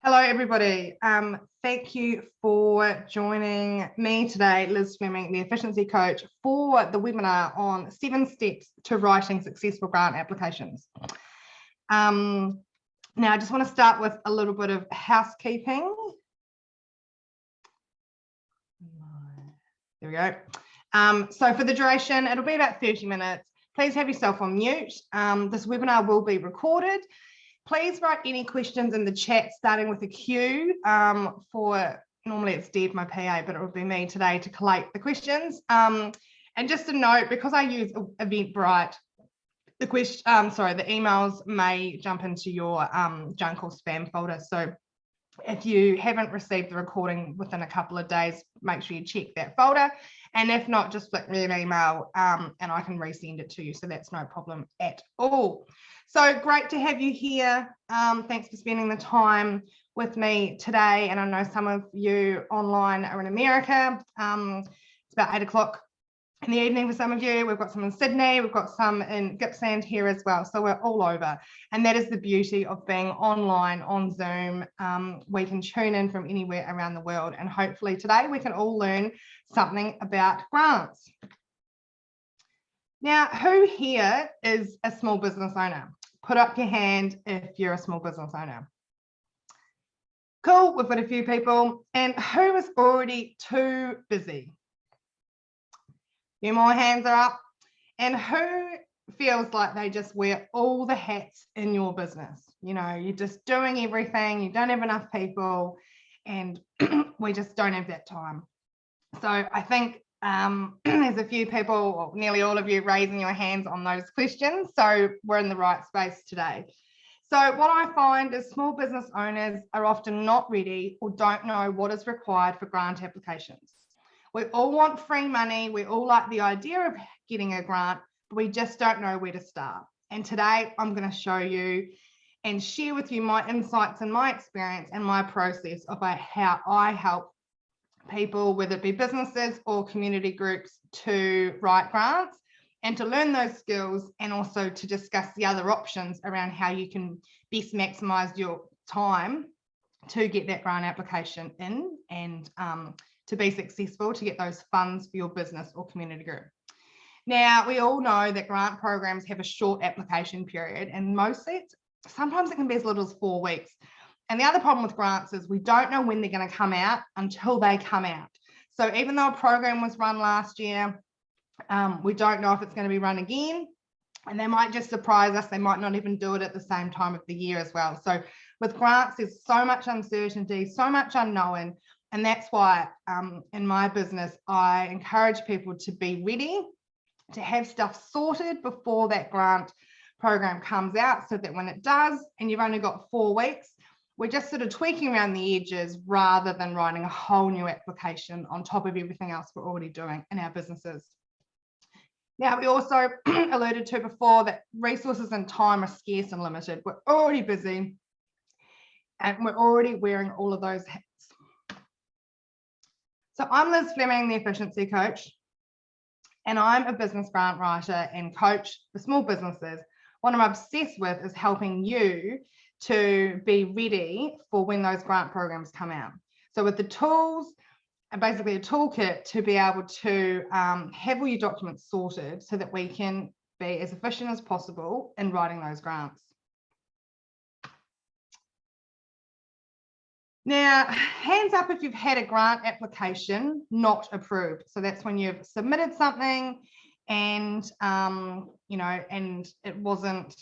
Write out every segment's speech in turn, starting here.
Hello, everybody. Thank you for joining me today, Liz Fleming, the Efficiency Coach, for the webinar on 7 steps to writing successful grant applications. Now, I just want to start with a little bit of housekeeping. There we go. So for the duration, it'll be about 30 minutes. Please have yourself on mute. This webinar will be recorded. Please write any questions in the chat, starting with a Q normally it's Deb, my PA, but it will be me today to collate the questions. And just a note, because I use Eventbrite, the emails may jump into your junk or spam folder. So if you haven't received the recording within a couple of days, make sure you check that folder. And if not, just flick me an email and I can resend it to you. So that's no problem at all. So great to have you here. Thanks for spending the time with me today. And I know some of you online are in America. It's about 8 o'clock in the evening for some of you. We've got some in Sydney. We've got some in Gippsland here as well. So we're all over. And that is the beauty of being online on Zoom. We can tune in from anywhere around the world. And hopefully today we can all learn something about grants. Now, who here is a small business owner? Put up your hand if you're a small business owner. Cool, we've got a few people. And who is already too busy? A few more hands are up. And who feels like they just wear all the hats in your business? You know, you're just doing everything, you don't have enough people, and we just don't have that time. So I think there's a few people, or nearly all of you, raising your hands on those questions. So we're in the right space today. So what I find is small business owners are often not ready or don't know what is required for grant applications. We all want free money. We all like the idea of getting a grant, but we just don't know where to start. And today I'm going to show you and share with you my insights and my experience and my process of how I help people, whether it be businesses or community groups, to write grants and to learn those skills, and also to discuss the other options around how you can best maximize your time to get that grant application in and to be successful, to get those funds for your business or community group. Now, we all know that grant programs have a short application period, and sometimes it can be as little as 4 weeks. And the other problem with grants is we don't know when they're going to come out until they come out. So even though a program was run last year, we don't know if it's going to be run again, and they might just surprise us. They might not even do it at the same time of the year as well. So with grants, there's so much uncertainty, so much unknown. And that's why in my business, I encourage people to be ready, to have stuff sorted before that grant program comes out, so that when it does, and you've only got 4 weeks, we're just sort of tweaking around the edges rather than writing a whole new application on top of everything else we're already doing in our businesses. Now, we also alluded to before that resources and time are scarce and limited. We're already busy and we're already wearing all of those hats. So I'm Liz Fleming, the Efficiency Coach, and I'm a business grant writer and coach for small businesses. What I'm obsessed with is helping you to be ready for when those grant programs come out. So with the tools, and basically a toolkit to be able to have all your documents sorted so that we can be as efficient as possible in writing those grants. Now, hands up if you've had a grant application not approved. So that's when you've submitted something and and it wasn't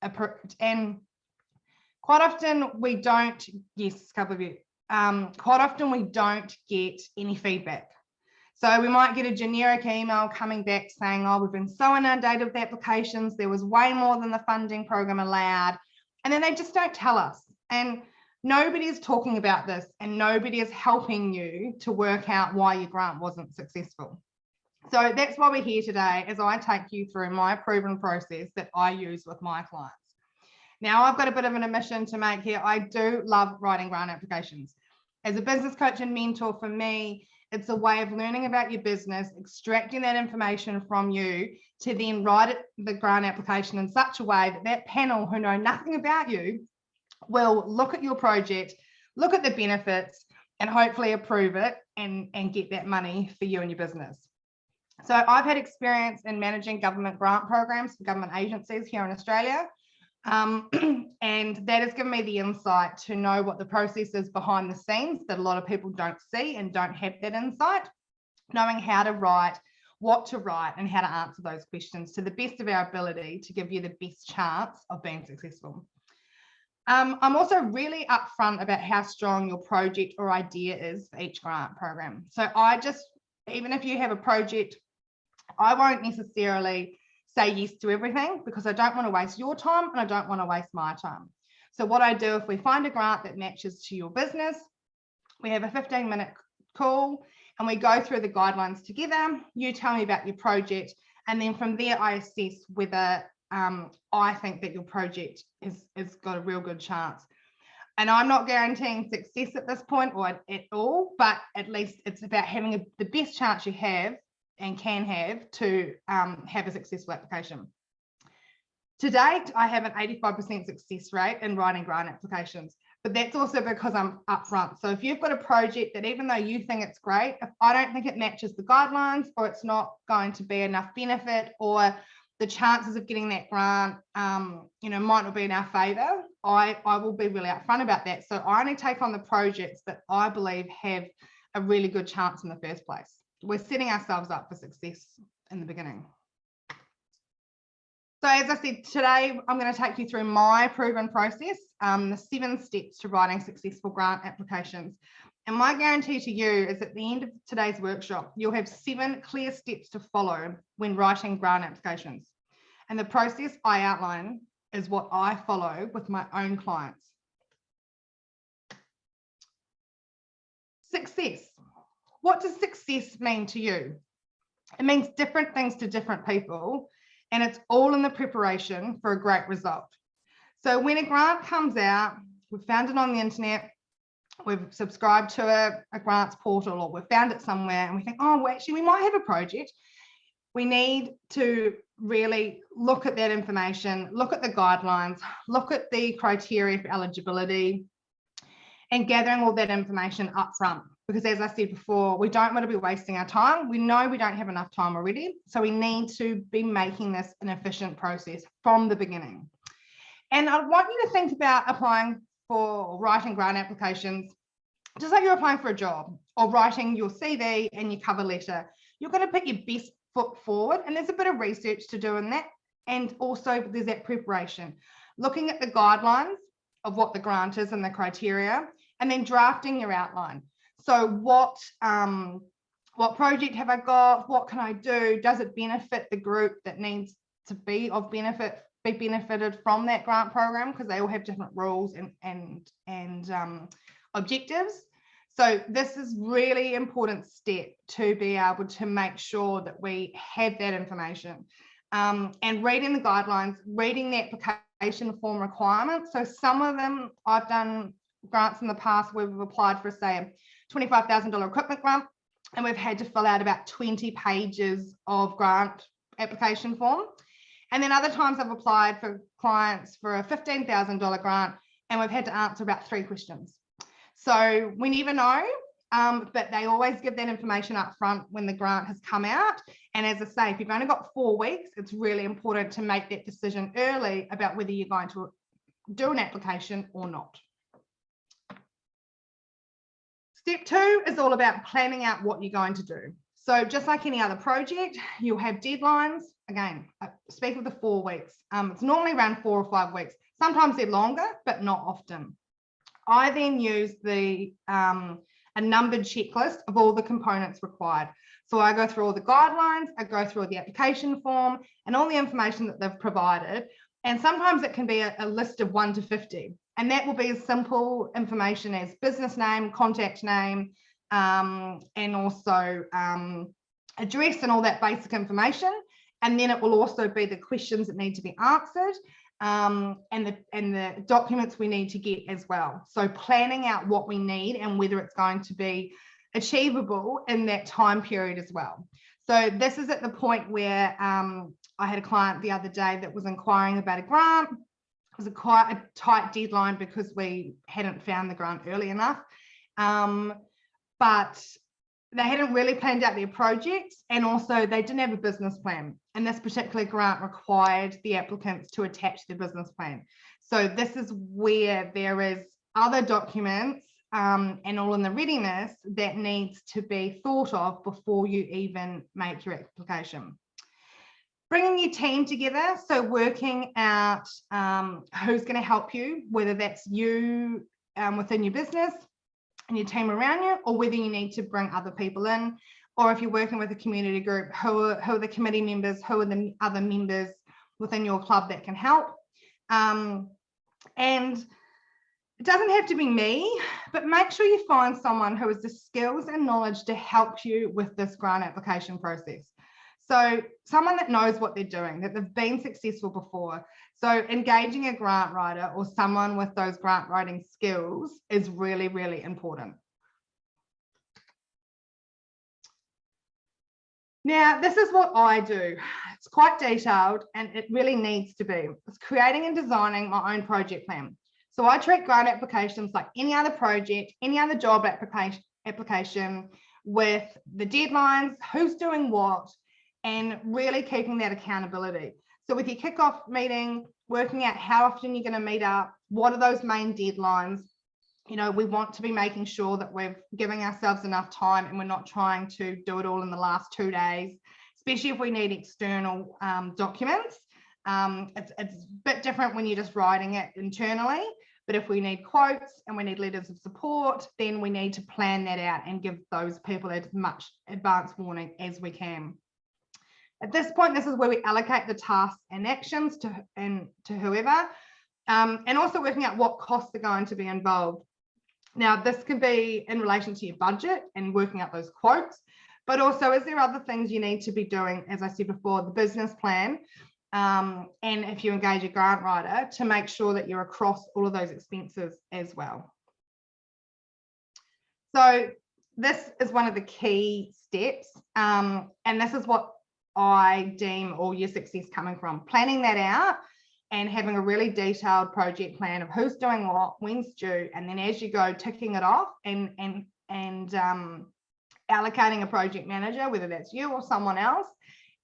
approved. And quite often we don't, yes, a couple of you, quite often we don't get any feedback. So we might get a generic email coming back saying, oh, we've been so inundated with applications, there was way more than the funding program allowed. And then they just don't tell us. And nobody is talking about this, and nobody is helping you to work out why your grant wasn't successful. So that's why we're here today, as I take you through my proven process that I use with my clients. Now, I've got a bit of an admission to make here. I do love writing grant applications. As a business coach and mentor, for me, it's a way of learning about your business, extracting that information from you to then write the grant application in such a way that that panel who know nothing about you will look at your project, look at the benefits, and hopefully approve it and get that money for you and your business. So I've had experience in managing government grant programs for government agencies here in Australia. And that has given me the insight to know what the process is behind the scenes that a lot of people don't see and don't have that insight, knowing how to write, what to write, and how to answer those questions to the best of our ability to give you the best chance of being successful. I'm also really upfront about how strong your project or idea is for each grant program. So even if you have a project, I won't necessarily say yes to everything because I don't want to waste your time and I don't want to waste my time. So what I do, if we find a grant that matches to your business, we have a 15-minute call and we go through the guidelines together. You tell me about your project, and then from there I assess whether I think that your project has got a real good chance. And I'm not guaranteeing success at this point or at all, but at least it's about having the best chance you have and can have to have a successful application. To date, I have an 85% success rate in writing grant applications, but that's also because I'm upfront. So if you've got a project that even though you think it's great, if I don't think it matches the guidelines or it's not going to be enough benefit or the chances of getting that grant, might not be in our favor, I will be really upfront about that. So I only take on the projects that I believe have a really good chance in the first place. We're setting ourselves up for success in the beginning. So as I said, today I'm going to take you through my proven process, the 7 steps to writing successful grant applications. And my guarantee to you is at the end of today's workshop, you'll have 7 clear steps to follow when writing grant applications. And the process I outline is what I follow with my own clients. Success. What does success mean to you? It means different things to different people, and it's all in the preparation for a great result. So when a grant comes out, we've found it on the internet, we've subscribed to a grants portal, or we've found it somewhere and we think, oh, well, actually we might have a project. We need to really look at that information, look at the guidelines, look at the criteria for eligibility, and gathering all that information up front. Because as I said before, we don't want to be wasting our time. We know we don't have enough time already. So we need to be making this an efficient process from the beginning. And I want you to think about applying for writing grant applications, just like you're applying for a job or writing your CV and your cover letter. You're going to put your best foot forward, and there's a bit of research to do in that. And also there's that preparation, looking at the guidelines of what the grant is and the criteria, and then drafting your outline. So what project have I got? What can I do? Does it benefit the group that needs to be benefited from that grant program? Because they all have different rules and objectives. So this is really important step to be able to make sure that we have that information. And reading the guidelines, reading the application form requirements. So some of them, I've done grants in the past where we've applied for, say, a $25,000 equipment grant, and we've had to fill out about 20 pages of grant application form. And then other times I've applied for clients for a $15,000 grant, and we've had to answer about 3 questions. So we never know, but they always give that information up front when the grant has come out. And as I say, if you've only got 4 weeks, it's really important to make that decision early about whether you're going to do an application or not. Step 2 is all about planning out what you're going to do. So just like any other project, you'll have deadlines. Again, speak of the 4 weeks. It's normally around 4 or 5 weeks. Sometimes they're longer, but not often. I then use a numbered checklist of all the components required. So I go through all the guidelines, I go through the application form and all the information that they've provided. And sometimes it can be a list of 1 to 50. And that will be as simple information as business name, contact name, and also address and all that basic information. And then it will also be the questions that need to be answered, and the documents we need to get as well. So planning out what we need and whether it's going to be achievable in that time period as well. So this is at the point where I had a client the other day that was inquiring about a grant. was quite a tight deadline because we hadn't found the grant early enough. But they hadn't really planned out their projects, and also they didn't have a business plan. And this particular grant required the applicants to attach their business plan. So this is where there is other documents and all in the readiness that needs to be thought of before you even make your application. Bringing your team together, so working out who's going to help you, whether that's you within your business and your team around you, or whether you need to bring other people in, or if you're working with a community group, who are the committee members, who are the other members within your club that can help. And it doesn't have to be me, but make sure you find someone who has the skills and knowledge to help you with this grant application process. So someone that knows what they're doing, that they've been successful before. So engaging a grant writer or someone with those grant writing skills is really, really important. Now, this is what I do. It's quite detailed and it really needs to be. It's creating and designing my own project plan. So I treat grant applications like any other project, any other job application with the deadlines, who's doing what, and really keeping that accountability. So with your kickoff meeting, working out how often you're going to meet up, what are those main deadlines? You know, we want to be making sure that we're giving ourselves enough time and we're not trying to do it all in the last 2 days, especially if we need external documents. It's a bit different when you're just writing it internally, but if we need quotes and we need letters of support, then we need to plan that out and give those people as much advance warning as we can. At this point, this is where we allocate the tasks and actions to whoever, and also working out what costs are going to be involved. Now, this can be in relation to your budget and working out those quotes, but also is there other things you need to be doing, as I said before, the business plan, and if you engage a grant writer to make sure that you're across all of those expenses as well. So this is one of the key steps, and this is what I deem all your success coming from. Planning that out and having a really detailed project plan of who's doing what, when's due, and then as you go, ticking it off and allocating a project manager, whether that's you or someone else,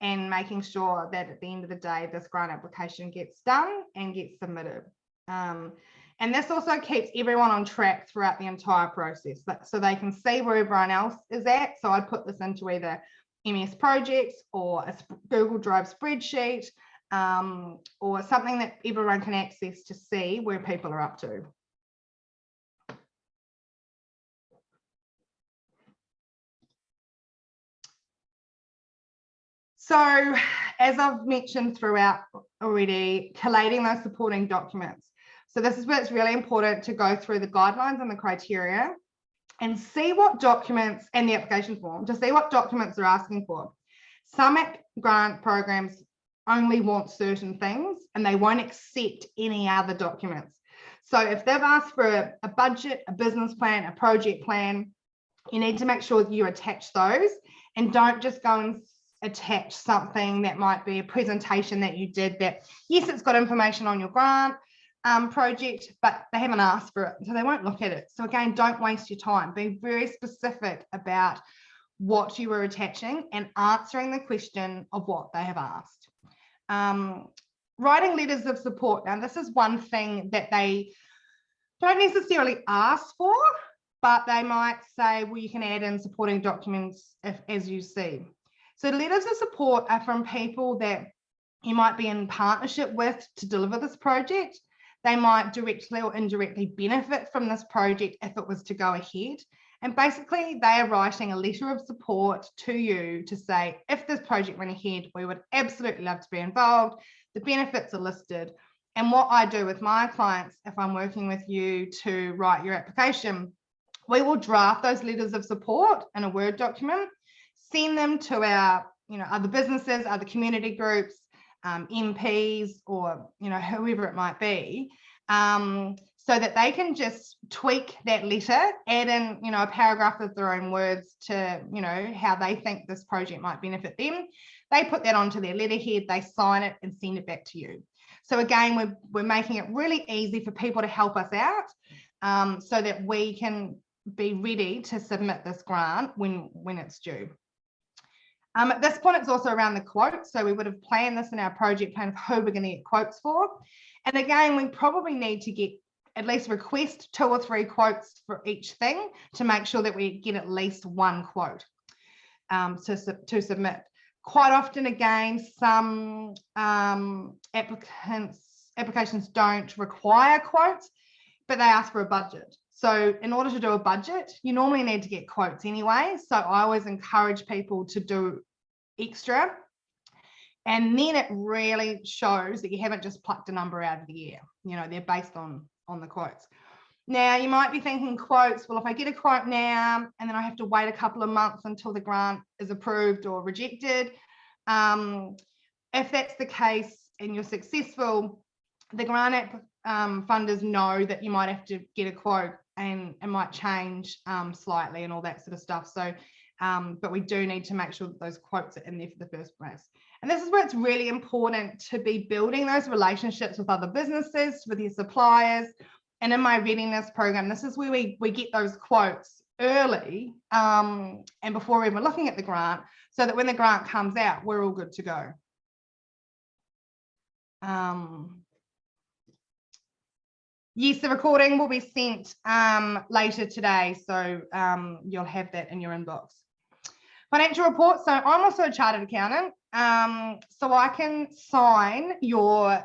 and making sure that at the end of the day, this grant application gets done and gets submitted. And this also keeps everyone on track throughout the entire process, so they can see where everyone else is at. So I'd put this into either MS Projects or a Google Drive spreadsheet, or something that everyone can access to see where people are up to. So, as I've mentioned throughout already, collating those supporting documents. So this is where it's really important to go through the guidelines and the criteria and see what documents, and the application form, to see what documents they're asking for. Some grant programs only want certain things and they won't accept any other documents. So if they've asked for a budget, a business plan, a project plan, you need to make sure that you attach those, and don't just go and attach something that might be a presentation that you did that, yes, it's got information on your grant project, but they haven't asked for it, so they won't look at it. So again, don't waste your time. Be very specific about what you were attaching and answering the question of what they have asked. Writing letters of support. Now, this is one thing that they don't necessarily ask for, but they might say, well, you can add in supporting documents as you see. So letters of support are from people that you might be in partnership with to deliver this project. They might directly or indirectly benefit from this project if it was to go ahead. And basically, they are writing a letter of support to you to say, if this project went ahead, we would absolutely love to be involved. The benefits are listed. And what I do with my clients, if I'm working with you to write your application, we will draft those letters of support in a Word document, send them to our, other businesses, other community groups, MPs, or, whoever it might be, so that they can just tweak that letter, add in, a paragraph of their own words to, how they think this project might benefit them. They put that onto their letterhead, they sign it and send it back to you. So again, we're making it really easy for people to help us out, so that we can be ready to submit this grant when it's due. At this point, it's also around the quotes. So we would have planned this in our project plan of who we're going to get quotes for. And again, we probably need to get at least request 2 or 3 quotes for each thing to make sure that we get at least 1 quote to submit. Quite often, again, some applications don't require quotes, but they ask for a budget. So in order to do a budget, you normally need to get quotes anyway. So I always encourage people to do extra. And then it really shows that you haven't just plucked a number out of the air. You know, they're based on the quotes. Now, you might be thinking quotes, well, if I get a quote now and then I have to wait a couple of months until the grant is approved or rejected. If that's the case and you're successful, the grant funders know that you might have to get a quote and it might change slightly and all that sort of stuff. So, but we do need to make sure that those quotes are in there for the first place. And this is where it's really important to be building those relationships with other businesses, with your suppliers. And in my readiness program, this is where we get those quotes early and before we're even looking at the grant, so that when the grant comes out, we're all good to go. Yes, the recording will be sent later today, so you'll have that in your inbox. Financial reports. So I'm also a chartered accountant, so I can sign your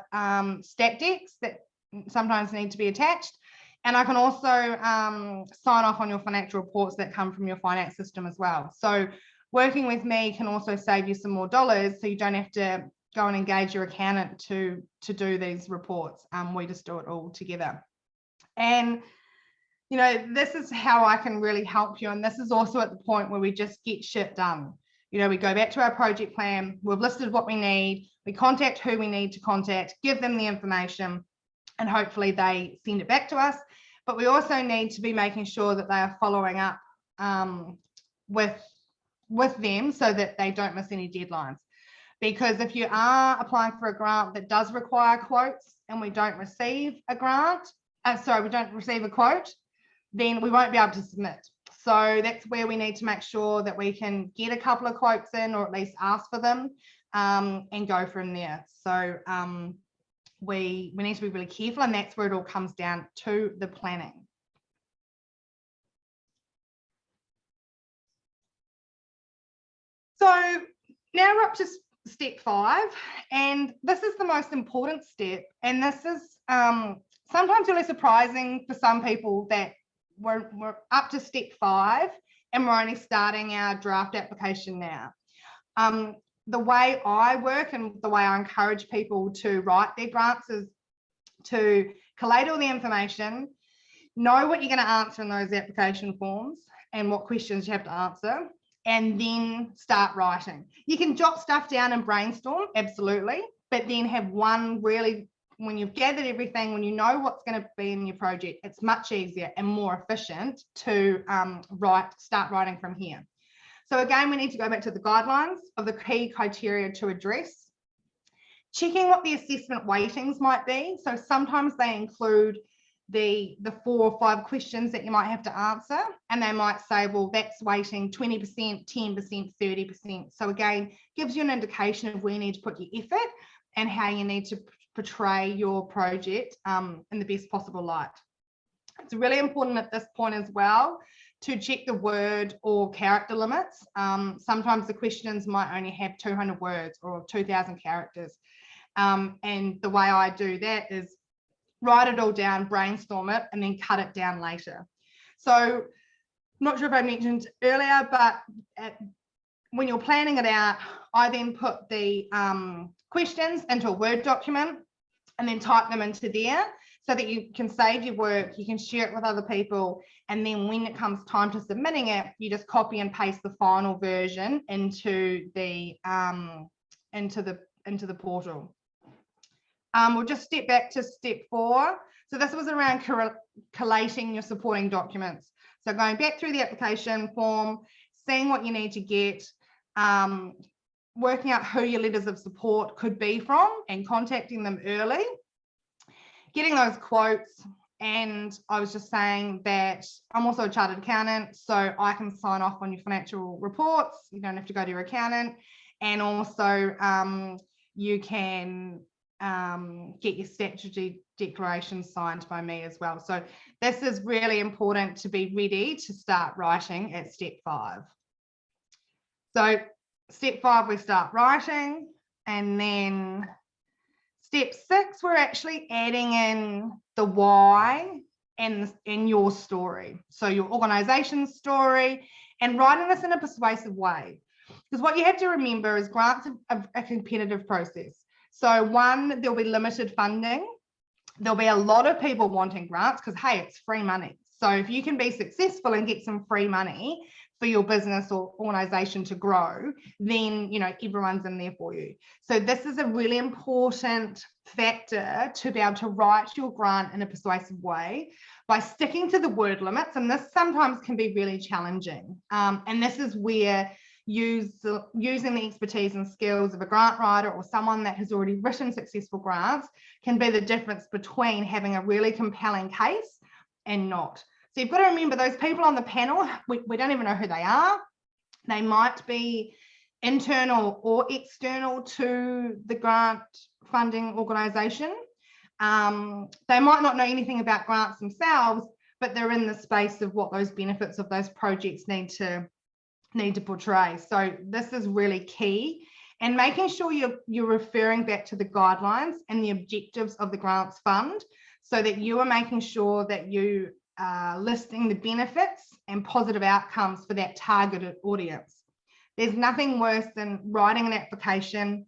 stat decks that sometimes need to be attached, and I can also sign off on your financial reports that come from your finance system as well. So working with me can also save you some more dollars, so you don't have to go and engage your accountant to do these reports. We just do it all together. And you know, this is how I can really help you. And this is also at the point where we just get shit done. You know, we go back to our project plan, we've listed what we need, we contact who we need to contact, give them the information, and hopefully they send it back to us. But we also need to be making sure that they are following up with them so that they don't miss any deadlines. Because if you are applying for a grant that does require quotes and we don't receive a grant, we don't receive a quote, then we won't be able to submit. So that's where we need to make sure that we can get a couple of quotes in, or at least ask for them, and go from there. So we need to be really careful, and that's where it all comes down to the planning. So now we're up to step 5, and this is the most important step. And this is sometimes really surprising for some people that we're up to step 5 and we're only starting our draft application now. The way I work and the way I encourage people to write their grants is to collate all the information, know what you're going to answer in those application forms and what questions you have to answer, and then start writing. You can jot stuff down and brainstorm, absolutely, but then have one really, when you've gathered everything, when you know what's going to be in your project, it's much easier and more efficient to start writing from here. So again, we need to go back to the guidelines of the key criteria to address, checking what the assessment weightings might be. So sometimes they include the 4 or 5 questions that you might have to answer, and they might say, well, that's weighting 20%, 10%, 30%. So again, gives you an indication of where you need to put your effort and how you need to portray your project in the best possible light. It's really important at this point as well to check the word or character limits. Sometimes the questions might only have 200 words or 2,000 characters. And the way I do that is write it all down, brainstorm it, and then cut it down later. So I'm not sure if I mentioned earlier, but when you're planning it out, I then put the questions into a Word document and then type them into there so that you can save your work, you can share it with other people, and then when it comes time to submitting it, you just copy and paste the final version into the portal. We'll just step back to step 4. So this was around collating your supporting documents. So going back through the application form, seeing what you need to get, working out who your letters of support could be from and contacting them early, getting those quotes. And I was just saying that I'm also a chartered accountant, so I can sign off on your financial reports. You don't have to go to your accountant. And also you can get your statutory declarations signed by me as well. So this is really important to be ready to start writing at step 5. So step 5, we start writing, and then step 6, we're actually adding in the why and in your story. So your organization's story, and writing this in a persuasive way. Because what you have to remember is grants are a competitive process. So one, there'll be limited funding. There'll be a lot of people wanting grants because, hey, it's free money. So if you can be successful and get some free money for your business or organization to grow, then, you know, everyone's in there for you. So this is a really important factor to be able to write your grant in a persuasive way by sticking to the word limits. And this sometimes can be really challenging. And this is where using the expertise and skills of a grant writer or someone that has already written successful grants can be the difference between having a really compelling case and not. So you've got to remember those people on the panel, we don't even know who they are. They might be internal or external to the grant funding organisation. They might not know anything about grants themselves, but they're in the space of what those benefits of those projects need to portray. So this is really key, and making sure you're referring back to the guidelines and the objectives of the grants fund, so that you are making sure that you are listing the benefits and positive outcomes for that targeted audience. There's nothing worse than writing an application,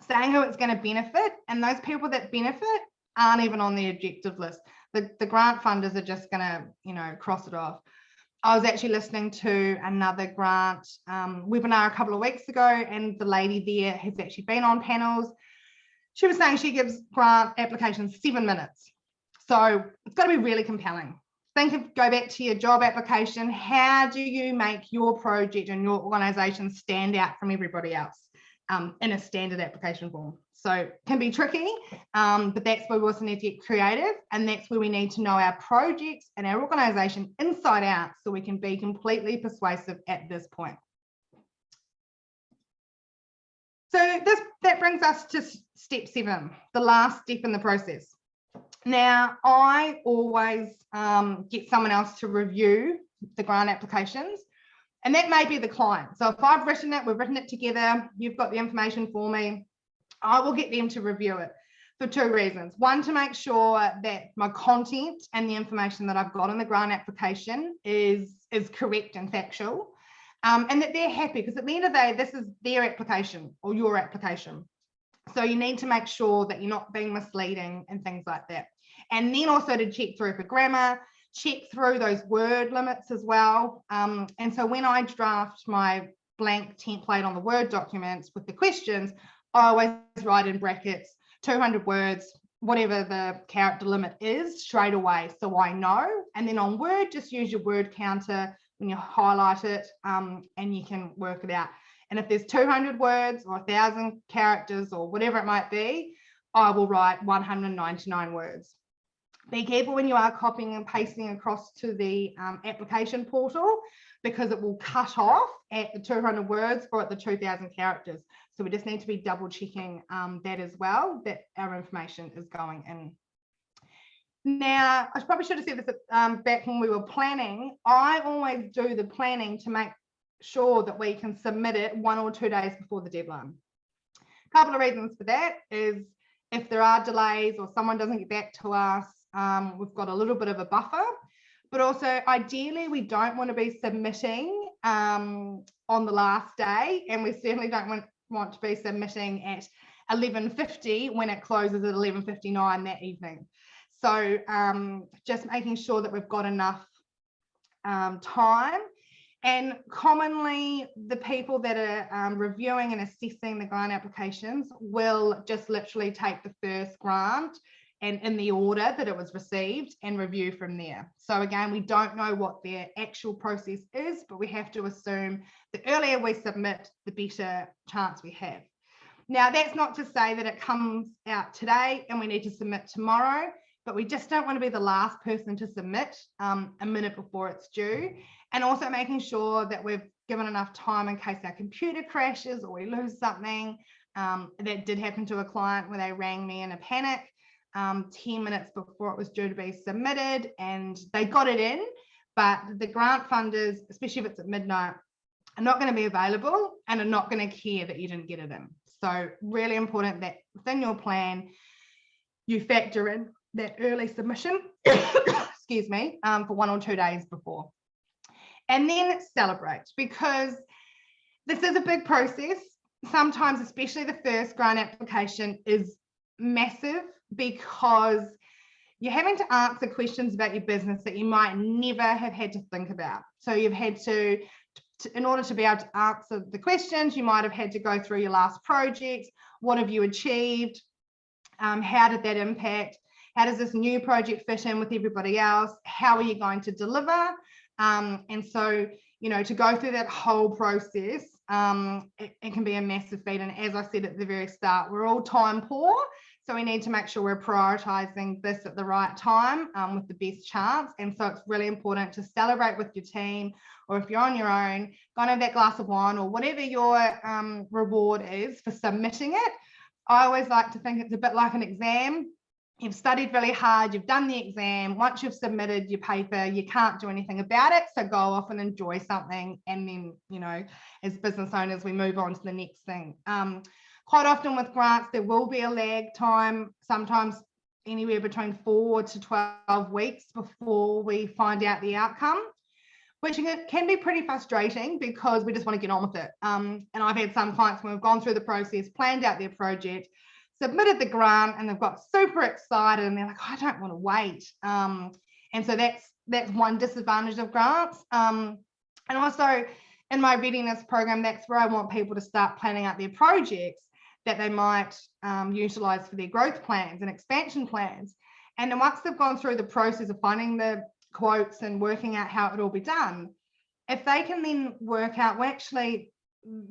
saying who it's going to benefit, and those people that benefit aren't even on the objective list. The grant funders are just going to, you know, cross it off. I was actually listening to another grant webinar a couple of weeks ago, and the lady there has actually been on panels. She was saying she gives grant applications 7 minutes. So it's got to be really compelling. Go back to your job application. How do you make your project and your organization stand out from everybody else in a standard application form? So it can be tricky, but that's where we also need to get creative, and that's where we need to know our projects and our organization inside out so we can be completely persuasive at this point. So that brings us to step 7, the last step in the process. Now, I always get someone else to review the grant applications, and that may be the client. So if I've written it, we've written it together, you've got the information for me, I will get them to review it for 2 reasons. One, to make sure that my content and the information that I've got in the grant application is correct and factual, and that they're happy, because at the end of the day, this is their application or your application. So you need to make sure that you're not being misleading and things like that. And then also to check through for grammar, check through those word limits as well. And so when I draft my blank template on the Word documents with the questions, I always write in brackets 200 words, whatever the character limit is, straight away, so I know. And then on Word, just use your word counter when you highlight it, and you can work it out. And if there's 200 words or 1,000 characters or whatever it might be, I will write 199 words. Be careful when you are copying and pasting across to the application portal, because it will cut off at the 200 words or at the 2,000 characters. So we just need to be double checking that as well, that our information is going in. Now, I probably should have said this back when we were planning. I always do the planning to make sure that we can submit it 1 or 2 days before the deadline. A couple of reasons for that is if there are delays or someone doesn't get back to us, we've got a little bit of a buffer. But also, ideally, we don't want to be submitting on the last day, and we certainly don't want to be submitting at 11:50 when it closes at 11:59 that evening. So just making sure that we've got enough time. And commonly, the people that are reviewing and assessing the grant applications will just literally take the first grant and in the order that it was received, and review from there. So again, we don't know what their actual process is, but we have to assume the earlier we submit, the better chance we have. Now, that's not to say that it comes out today and we need to submit tomorrow, but we just don't want to be the last person to submit a minute before it's due. And also making sure that we've given enough time in case our computer crashes or we lose something. That did happen to a client where they rang me in a panic 10 minutes before it was due to be submitted, and they got it in, but the grant funders, especially if it's at midnight, are not going to be available and are not going to care that you didn't get it in. So really important that within your plan, you factor in that early submission, excuse me, for 1 or 2 days before. And then celebrate, because this is a big process. Sometimes, especially the first grant application, is massive because you're having to answer questions about your business that you might never have had to think about. So you've had to, in order to be able to answer the questions, you might have had to go through your last project. What have you achieved? How did that impact? How does this new project fit in with everybody else? How are you going to deliver? And so, you know, to go through that whole process, it can be a massive feat. And as I said at the very start, we're all time poor. So we need to make sure we're prioritizing this at the right time with the best chance. And so it's really important to celebrate with your team, or if you're on your own, go and have that glass of wine or whatever your reward is for submitting it. I always like to think it's a bit like an exam. You've studied really hard, you've done the exam. Once you've submitted your paper, you can't do anything about it. So go off and enjoy something. And then, you know, as business owners, we move on to the next thing. Quite often with grants, there will be a lag time, sometimes anywhere between 4 to 12 weeks before we find out the outcome, which can be pretty frustrating because we just want to get on with it. And I've had some clients when we've gone through the process, planned out their project, submitted the grant, and they've got super excited and they're like, oh, I don't want to wait. And so that's one disadvantage of grants. And also in my readiness program, that's where I want people to start planning out their projects that they might utilize for their growth plans and expansion plans. And then once they've gone through the process of finding the quotes and working out how it will be done, if they can then work out, well, actually,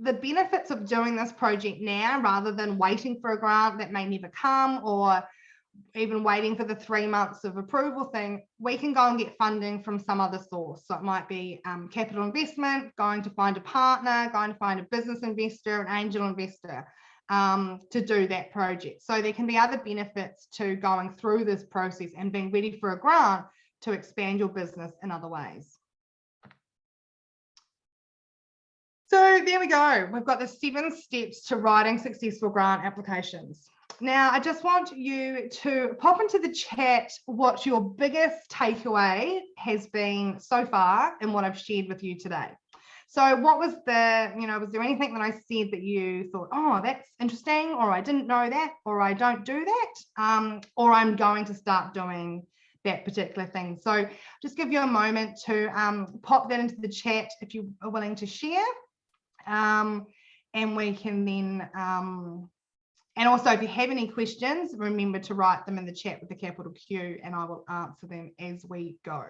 the benefits of doing this project now rather than waiting for a grant that may never come, or even waiting for the 3 months of approval thing, we can go and get funding from some other source. So it might be capital investment, going to find a partner, going to find a business investor, an angel investor to do that project. So there can be other benefits to going through this process and being ready for a grant to expand your business in other ways. So there we go. We've got the 7 steps to writing successful grant applications. Now, I just want you to pop into the chat what your biggest takeaway has been so far in what I've shared with you today. So what was the, was there anything that I said that you thought, oh, that's interesting, or I didn't know that, or I don't do that, or I'm going to start doing that particular thing? So just give you a moment to pop that into the chat if you are willing to share. And we can then, and also if you have any questions, remember to write them in the chat with the capital Q, and I will answer them as we go.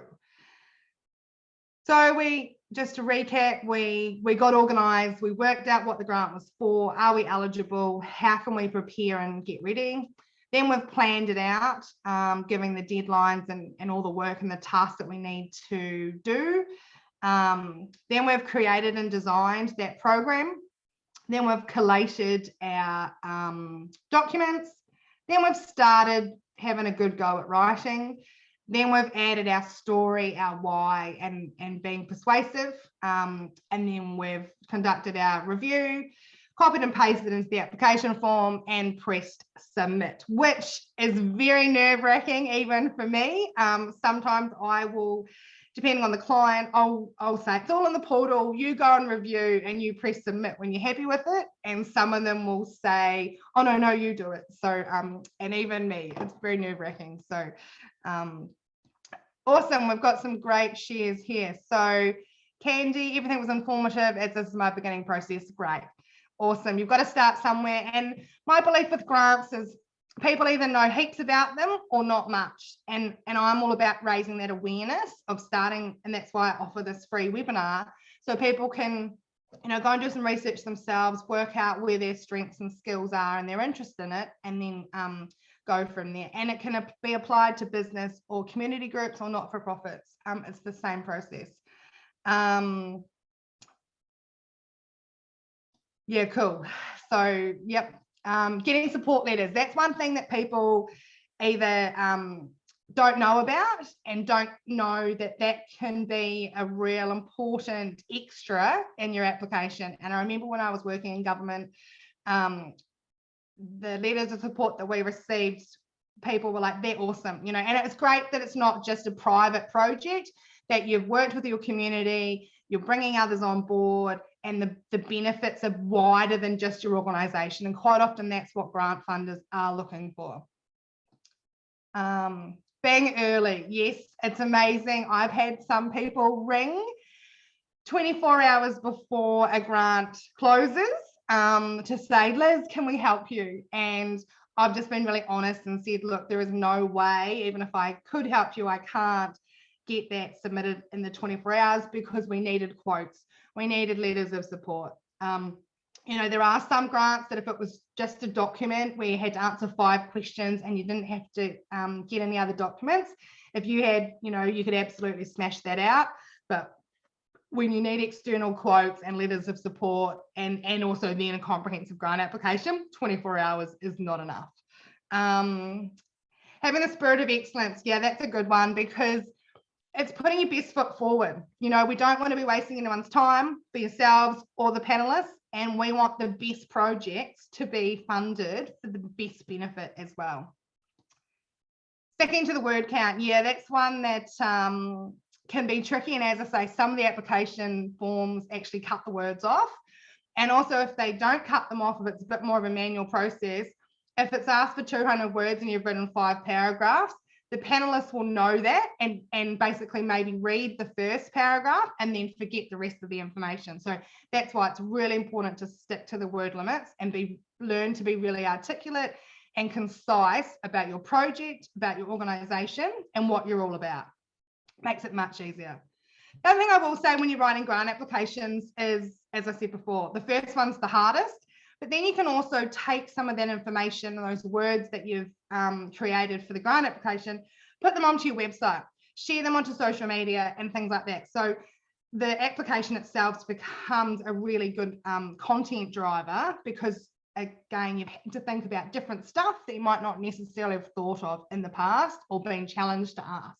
So just to recap, we got organised, we worked out what the grant was for, are we eligible, how can we prepare and get ready? Then we've planned it out, giving the deadlines and all the work and the tasks that we need to do. Then we've created and designed that program. Then we've collated our documents. Then we've started having a good go at writing. Then we've added our story, our why, and being persuasive. And then we've conducted our review, copied and pasted into the application form, and pressed submit, which is very nerve-wracking even for me. Sometimes I will, depending on the client, I'll say it's all in the portal, you go and review and you press submit when you're happy with it. And some of them will say, oh no, you do it. So and even me, it's very nerve-wracking. So awesome, we've got some great shares here. So Candy, everything was informative as this is my beginning process. Great. Awesome. You've got to start somewhere. And my belief with grants is people either know heaps about them or not much. And I'm all about raising that awareness of starting, and that's why I offer this free webinar, so people can, go and do some research themselves, work out where their strengths and skills are and their interest in it, and then go from there. And it can be applied to business or community groups or not-for-profits. It's the same process. Yeah, cool. So, yep. Getting support letters. That's one thing that people either don't know about and don't know that can be a real important extra in your application. And I remember when I was working in government, the letters of support that we received, people were like, they're awesome, and it's great that it's not just a private project, that you've worked with your community, you're bringing others on board, and the benefits are wider than just your organization. And quite often that's what grant funders are looking for. Being early, yes, it's amazing. I've had some people ring 24 hours before a grant closes to say, Liz, can we help you? And I've just been really honest and said, look, there is no way, even if I could help you, I can't get that submitted in the 24 hours because we needed quotes. We needed letters of support. There are some grants that if it was just a document where you had to answer 5 questions and you didn't have to get any other documents, if you had, you could absolutely smash that out. But when you need external quotes and letters of support and also then a comprehensive grant application, 24 hours is not enough. Having a spirit of excellence, yeah, that's a good one, because it's putting your best foot forward. We don't want to be wasting anyone's time, for yourselves or the panelists, and we want the best projects to be funded for the best benefit as well. Sticking to the word count, yeah, that's one that can be tricky. And as I say, some of the application forms actually cut the words off. And also if they don't cut them off, if it's a bit more of a manual process, if it's asked for 200 words and you've written 5 paragraphs, the panelists will know that and basically maybe read the first paragraph and then forget the rest of the information. So that's why it's really important to stick to the word limits and learn to be really articulate and concise about your project, about your organization, and what you're all about. Makes it much easier. The other thing I will say when you're writing grant applications is, as I said before, the first one's the hardest, but then you can also take some of that information, those words that you've created for the grant application, put them onto your website, share them onto social media and things like that. So the application itself becomes a really good content driver, because again, you've had to think about different stuff that you might not necessarily have thought of in the past or been challenged to ask.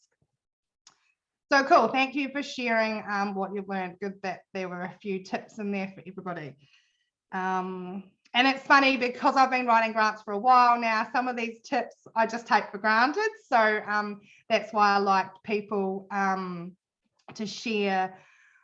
So cool, thank you for sharing what you've learned. Good that there were a few tips in there for everybody. And it's funny, because I've been writing grants for a while now, some of these tips I just take for granted. So that's why I liked people to share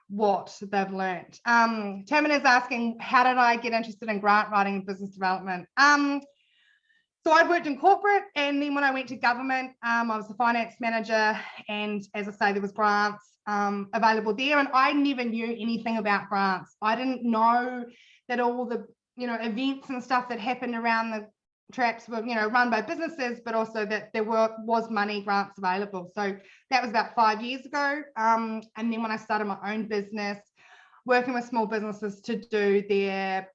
what they've learned. Tammin is asking, how did I get interested in grant writing and business development? So I'd worked in corporate, and then when I went to government, I was the finance manager, and as I say, there was grants available there, and I never knew anything about grants. I didn't know that all the events and stuff that happened around the traps were run by businesses, but also that there was money grants available. So that was about 5 years ago, and then when I started my own business, working with small businesses to do their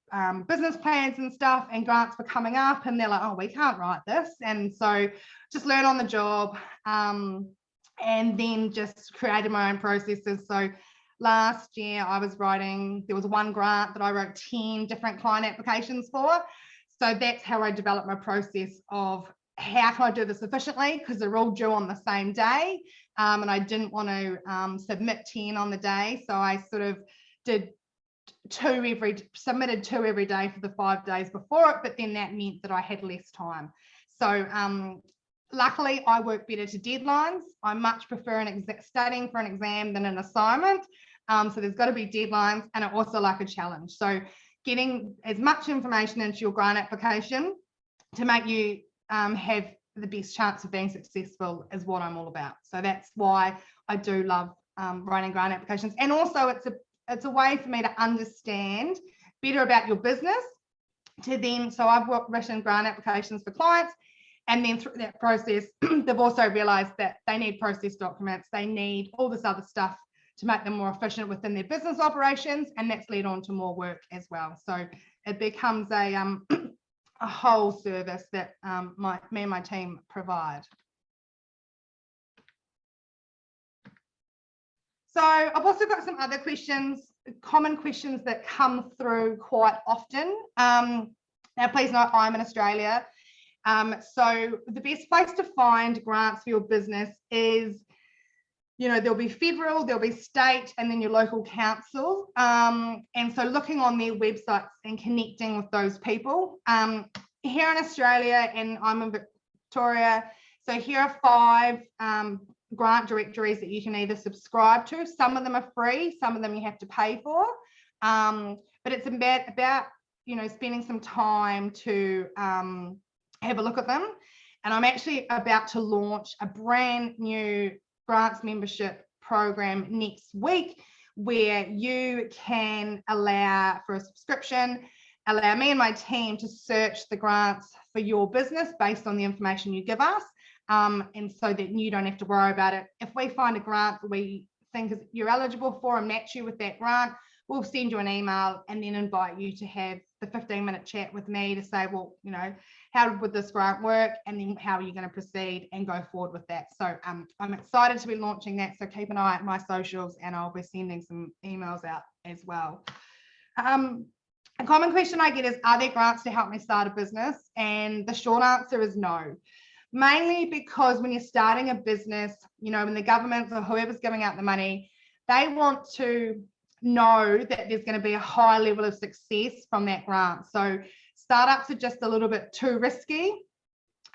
business plans and stuff, and grants were coming up, and they're like, oh, we can't write this. And so just learn on the job, and then just created my own processes. So last year I was writing, there was one grant that I wrote 10 different client applications for. So that's how I developed my process of how can I do this efficiently, because they're all due on the same day, and I didn't want to submit 10 on the day. So I sort of did submitted 2 every day for the 5 days before it, but then that meant that I had less time. So luckily I work better to deadlines. I much prefer studying for an exam than an assignment. So there's got to be deadlines, and I also like a challenge. So getting as much information into your grant application to make you have the best chance of being successful is what I'm all about. So that's why I do love writing grant applications. And also it's a way for me to understand better about your business, to then, so I've written grant applications for clients, And then through that process, they've also realized that they need process documents, they need all this other stuff to make them more efficient within their business operations, and that's led on to more work as well. So it becomes a whole service that me and my team provide. So I've also got some other questions, common questions that come through quite often. Now, please note, I'm in Australia. So the best place to find grants for your business is, there'll be federal, there'll be state, and then your local council. And so looking on their websites and connecting with those people. Here in Australia, and I'm in Victoria, so here are 5 grant directories that you can either subscribe to. Some of them are free, some of them you have to pay for. But it's about spending some time to have a look at them. And I'm actually about to launch a brand new grants membership program next week, where you can allow for a subscription, allow me and my team to search the grants for your business based on the information you give us. And so that you don't have to worry about it. If we find a grant that we think you're eligible for and match you with that grant, we'll send you an email and then invite you to have the 15-minute chat with me to say, well, how would this grant work? And then how are you going to proceed and go forward with that? So I'm excited to be launching that. So keep an eye on my socials, and I'll be sending some emails out as well. A common question I get is, are there grants to help me start a business? And the short answer is no. Mainly because when you're starting a business, when the government or whoever's giving out the money, they want to know that there's going to be a high level of success from that grant. So startups are just a little bit too risky.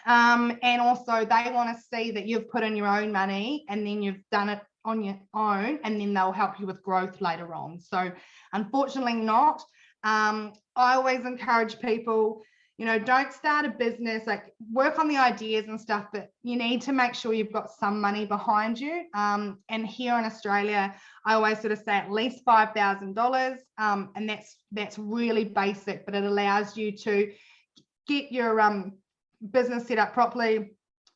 And also they want to see that you've put in your own money and then you've done it on your own, and then they'll help you with growth later on. So unfortunately not. I always encourage people, don't start a business, like work on the ideas and stuff, but you need to make sure you've got some money behind you. And here in Australia, I always sort of say at least $5,000. And that's really basic, but it allows you to get your business set up properly,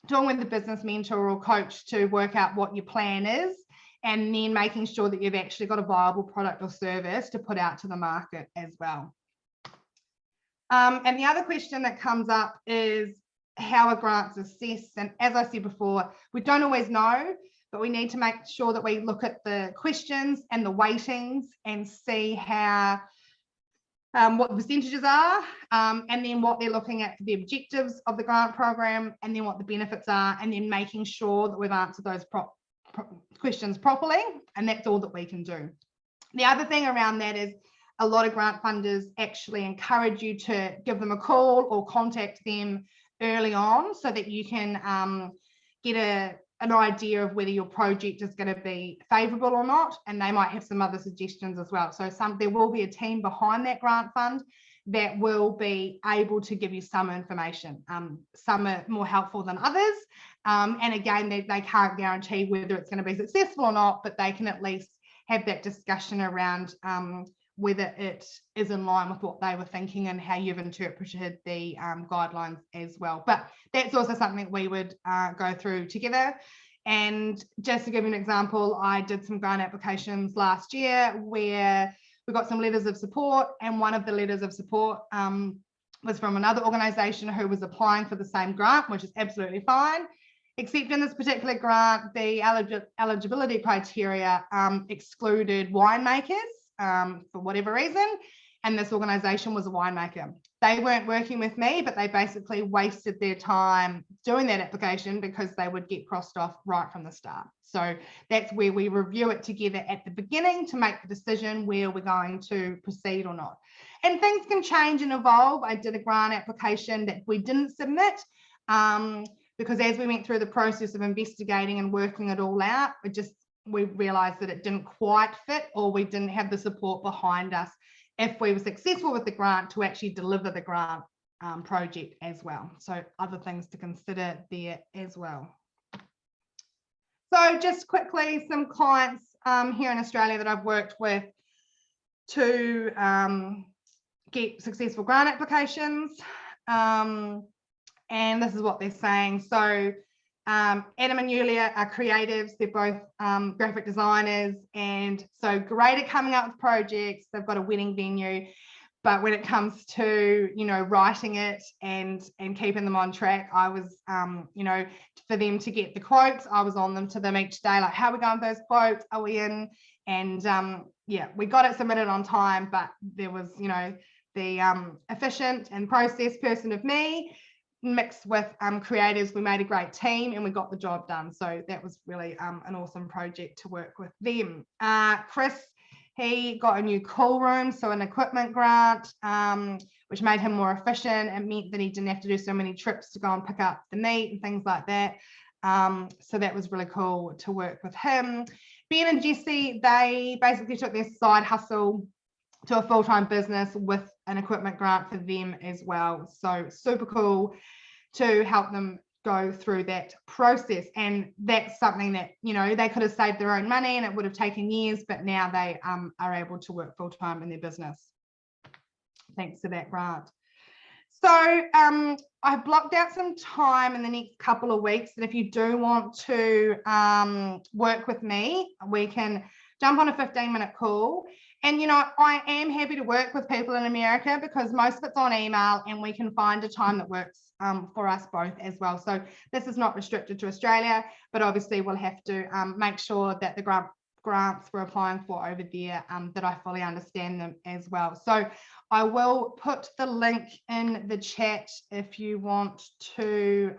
talking with the business mentor or coach to work out what your plan is, and then making sure that you've actually got a viable product or service to put out to the market as well. And the other question that comes up is how are grants assessed? And as I said before, we don't always know, but we need to make sure that we look at the questions and the weightings and see how what the percentages are, and then what they're looking at for the objectives of the grant program, and then what the benefits are, and then making sure that we've answered those questions properly. And that's all that we can do. The other thing around that is a lot of grant funders actually encourage you to give them a call or contact them early on so that you can get an idea of whether your project is going to be favourable or not, and they might have some other suggestions as well. So there will be a team behind that grant fund that will be able to give you some information. Some are more helpful than others, and again, they can't guarantee whether it's going to be successful or not, but they can at least have that discussion around whether it is in line with what they were thinking and how you've interpreted the guidelines as well. But that's also something we would go through together. And just to give you an example, I did some grant applications last year where we got some letters of support, and one of the letters of support was from another organisation who was applying for the same grant, which is absolutely fine. Except in this particular grant, the eligibility criteria excluded winemakers. For whatever reason, and this organisation was a winemaker. They weren't working with me, but they basically wasted their time doing that application because they would get crossed off right from the start. So that's where we review it together at the beginning to make the decision where we're going to proceed or not. And things can change and evolve. I did a grant application that we didn't submit because as we went through the process of investigating and working it all out, we realized that it didn't quite fit, or we didn't have the support behind us if we were successful with the grant to actually deliver the grant project as well. So other things to consider there as well. So just quickly, some clients here in Australia that I've worked with to get successful grant applications. And this is what they're saying. So Adam and Yulia are creatives. They're both graphic designers, and so great at coming up with projects. They've got a wedding venue, but when it comes to, you know, writing it and keeping them on track, I was, you know, for them to get the quotes, I was on them to them each day, like, how are we going with those quotes? Are we in? And yeah, we got it submitted on time, but there was, you know, the efficient and process person of me mixed with creatives. We made a great team and we got the job done. So that was really an awesome project to work with them. Chris, he got a new cool room, so an equipment grant, which made him more efficient. It meant that he didn't have to do so many trips to go and pick up the meat and things like that. So that was really cool to work with him. Ben and Jesse, they basically took their side hustle to a full-time business with an equipment grant for them as well. So super cool to help them go through that process. And that's something that, you know, they could have saved their own money and it would have taken years, but now they are able to work full-time in their business thanks to that grant. So I've blocked out some time in the next couple of weeks, and if you do want to work with me, we can jump on a 15-minute call. And, you know, I am happy to work with people in America because most of it's on email and we can find a time that works for us both as well. So this is not restricted to Australia, but obviously we'll have to make sure that the grants we're applying for over there, that I fully understand them as well. So I will put the link in the chat if you want to.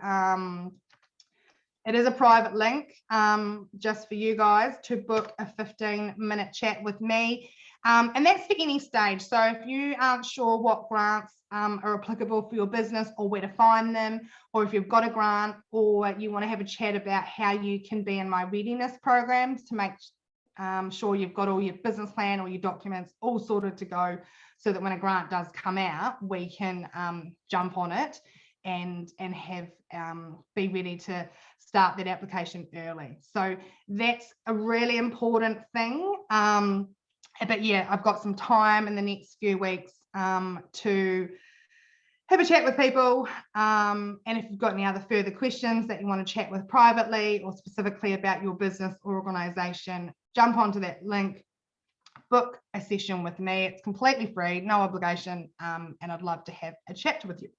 It is a private link just for you guys to book a 15-minute chat with me. And that's for any stage. So if you aren't sure what grants are applicable for your business or where to find them, or if you've got a grant or you want to have a chat about how you can be in my readiness programs to make sure you've got all your business plan or your documents all sorted to go, so that when a grant does come out, we can jump on it and have be ready to start that application early. So that's a really important thing. But yeah, I've got some time in the next few weeks to have a chat with people. And if you've got any other further questions that you want to chat with privately or specifically about your business or organization, jump onto that link, book a session with me. It's completely free, no obligation, and I'd love to have a chat with you.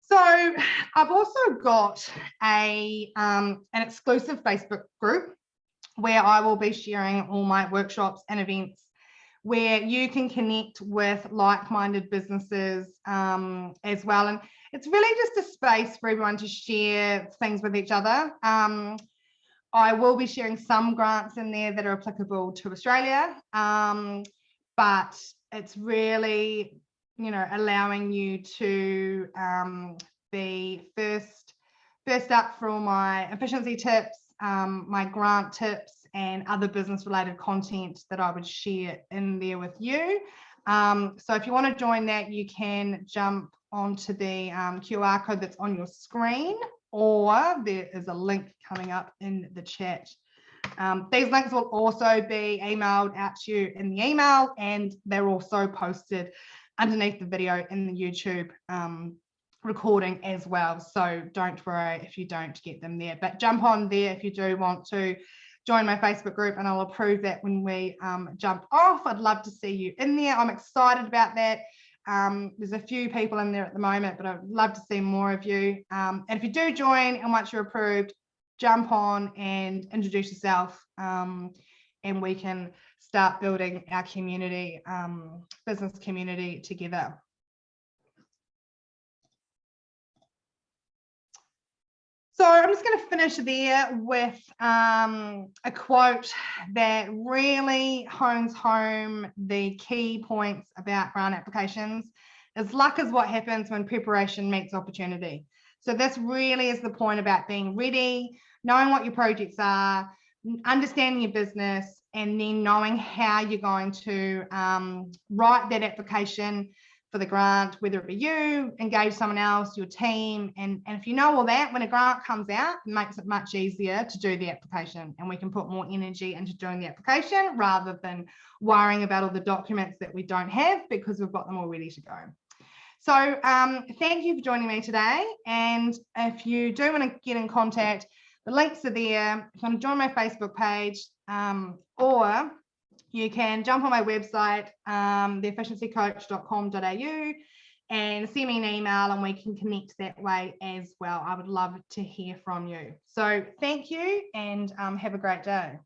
So I've also got an exclusive Facebook group where I will be sharing all my workshops and events, where you can connect with like-minded businesses as well. And it's really just a space for everyone to share things with each other. I will be sharing some grants in there that are applicable to Australia, but it's really, you know, allowing you to be first up for all my efficiency tips, my grant tips, and other business related content that I would share in there with you. So if you want to join that, you can jump onto the QR code that's on your screen, or there is a link coming up in the chat. These links will also be emailed out to you in the email, and they're also posted underneath the video in the YouTube recording as well. So don't worry if you don't get them there, but jump on there if you do want to join my Facebook group, and I'll approve that when we jump off. I'd love to see you in there. I'm excited about that. There's a few people in there at the moment, but I'd love to see more of you. And if you do join and once you're approved, jump on and introduce yourself, and we can start building our community, business community together. So I'm just going to finish there with a quote that really hones home the key points about grant applications. Is luck is what happens when preparation meets opportunity. So this really is the point about being ready, knowing what your projects are, understanding your business, and then knowing how you're going to write that application, for the grant, whether it be you, engage someone else, your team. And if you know all that, when a grant comes out, it makes it much easier to do the application, and we can put more energy into doing the application rather than worrying about all the documents that we don't have, because we've got them all ready to go. So thank you for joining me today. And if you do want to get in contact, the links are there. If you want to join my Facebook page, or you can jump on my website, theefficiencycoach.com.au, and send me an email, and we can connect that way as well. I would love to hear from you. So thank you, and have a great day.